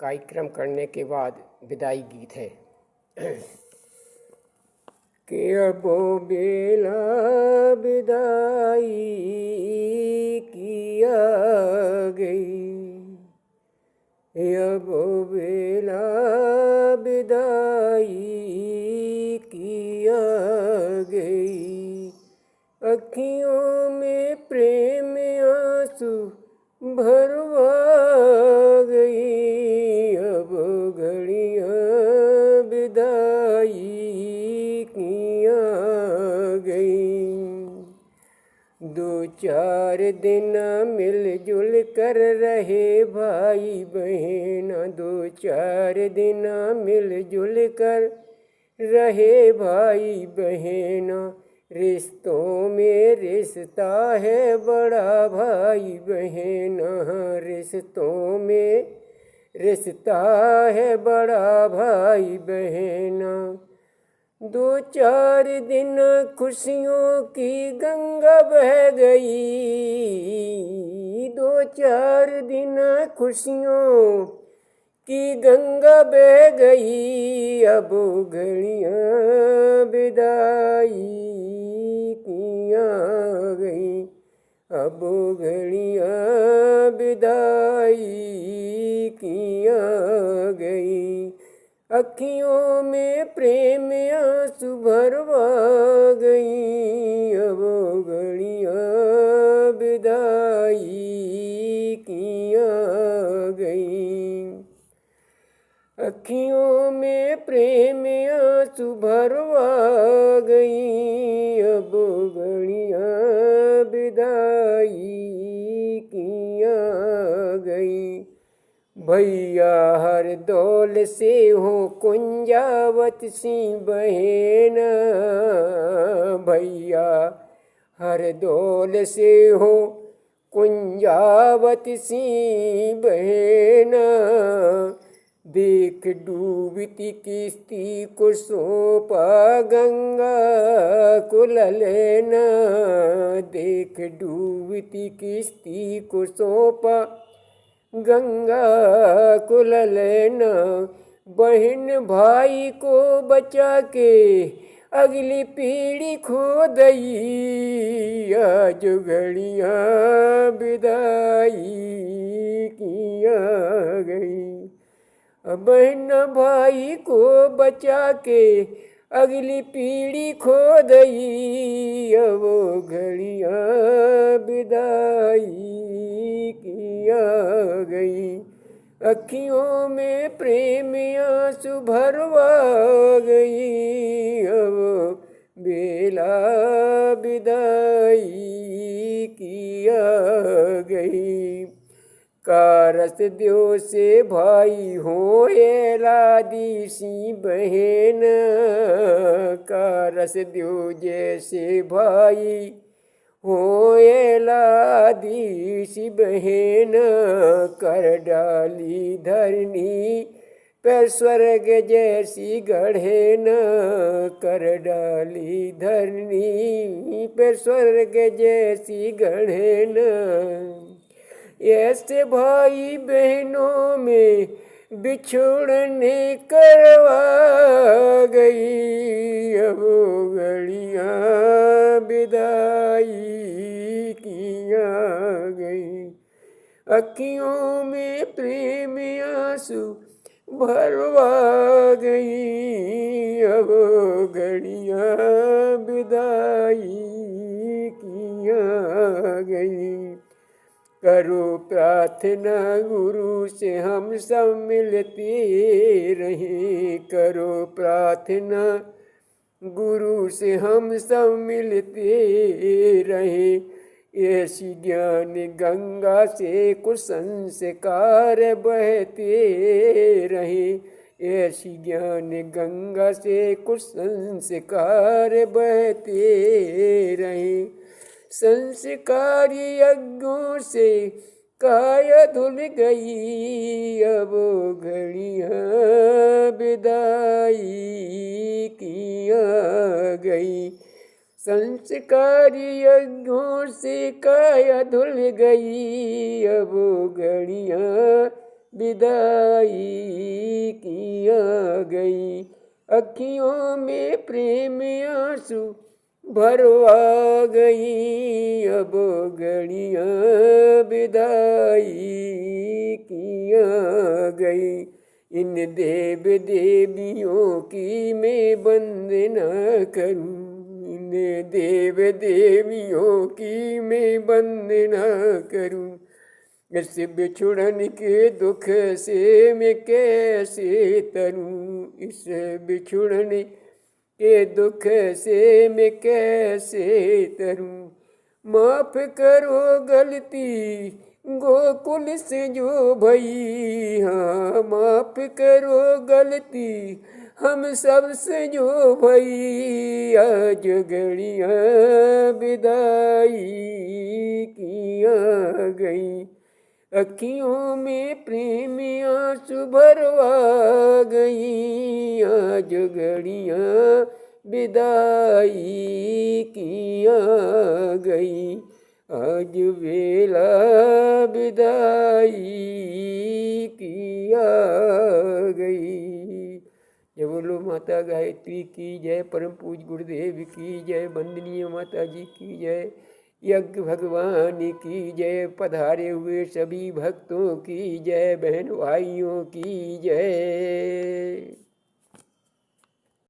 कार्यक्रम करने के बाद विदाई गीत है कि अब बेला विदाई किया गई, अब बेला विदाई किया गई। अखियों में प्रेम आंसू भरवा गई, अब घड़ियाँ विदाई किया गई। दो चार दिन मिलजुल कर रहे भाई बहन, दो चार दिन मिलजुल कर रहे भाई बहन। रिश्तों में रिश्ता है बड़ा भाई बहन, रिश्तों में रिश्ता है बड़ा भाई बहन। दो चार दिन खुशियों की गंगा बह गई, दो चार दिन खुशियों की गंगा बह गई। अब घड़ियाँ विदाई किया गई, अब घड़ियाँ विदाई किया गई। अखियों में प्रेम आंसू भरवा गई, अब घड़ियाँ विदाई किया गई। अखियों में प्रेम आंसू भरवा गई, अब घड़ियाँ विदाई किया गई। भैया हर दौल से हो कुंजावत सी बहन, भैया हर दौल से हो कुंजावत सी बहन। देख डूबती किश्ती को सौंपा गंगा को ललना, देख डूबती किश्ती को सौंपा गंगा को ललना। बहन भाई को बचा के अगली पीढ़ी खो दई, आज घड़ियाँ विदाई किया गई। बहन भाई को बचा के अगली पीढ़ी खो दई, अब घड़ियाँ विदाई किया गई। अखियों में प्रेम आंसू भरवा गई, अब बेला विदाई किया गई। कारस द्यो से भाई हो ये लादी सी बहन, कारस द्यो जैसे भाई हो ये लादी सी बहन। कर डाली धरनी पर स्वर्ग जैसी गढ़े न, कर डाली धरनी पर स्वर्ग जैसी गढ़े न। ऐसे भाई बहनों में बिछोड़ने करवा गई, अब घड़ियाँ विदाई किया गई। अखियों में प्रेम आंसू भरवा गई, अब घड़ियाँ विदाई किया गई। करो प्रार्थना गुरु से हम सब मिलते रहें, करो प्रार्थना गुरु से हम सब मिलते रहें। ऐसी ज्ञान गंगा से कुछ संस्कार बहते रहें, ऐसी ज्ञान गंगा से कुछ संस्कार बहते रहें। संस्कारी यज्ञों से काया धुल गई, अब घड़ियाँ विदाई किया गई। संस्कारी यज्ञों से काया धुल गई, अब घड़ियाँ विदाई की आ गई। अखियों में प्रेम आंसू भरवा गई, अब घड़ियाँ विदाई की आ गई। इन देव देवियों की मैं वंदना करूं, इन देव देवियों की मैं वंदना करूं। इस बिछुड़न के दुख से मैं कैसे तरूं, इस बिछुड़न के दुख से मैं कैसे तरूं। माफ करो गलती गोकुल से जो भई, हाँ माफ करो गलती हम सब से जो भई। आज घड़ियाँ विदाई की आ गई, अखियों में प्रेम आंसू भरवा गई। आज घड़ियाँ विदाई की आ गई, आज वेला विदाई की आ गई। जय बोलो माता गायत्री की जय, परम पूज गुरुदेव की जय, वंदनीय माता जी की जय, यज्ञ भगवान की जय, पधारे हुए सभी भक्तों की जय, बहन भाइयों की जय।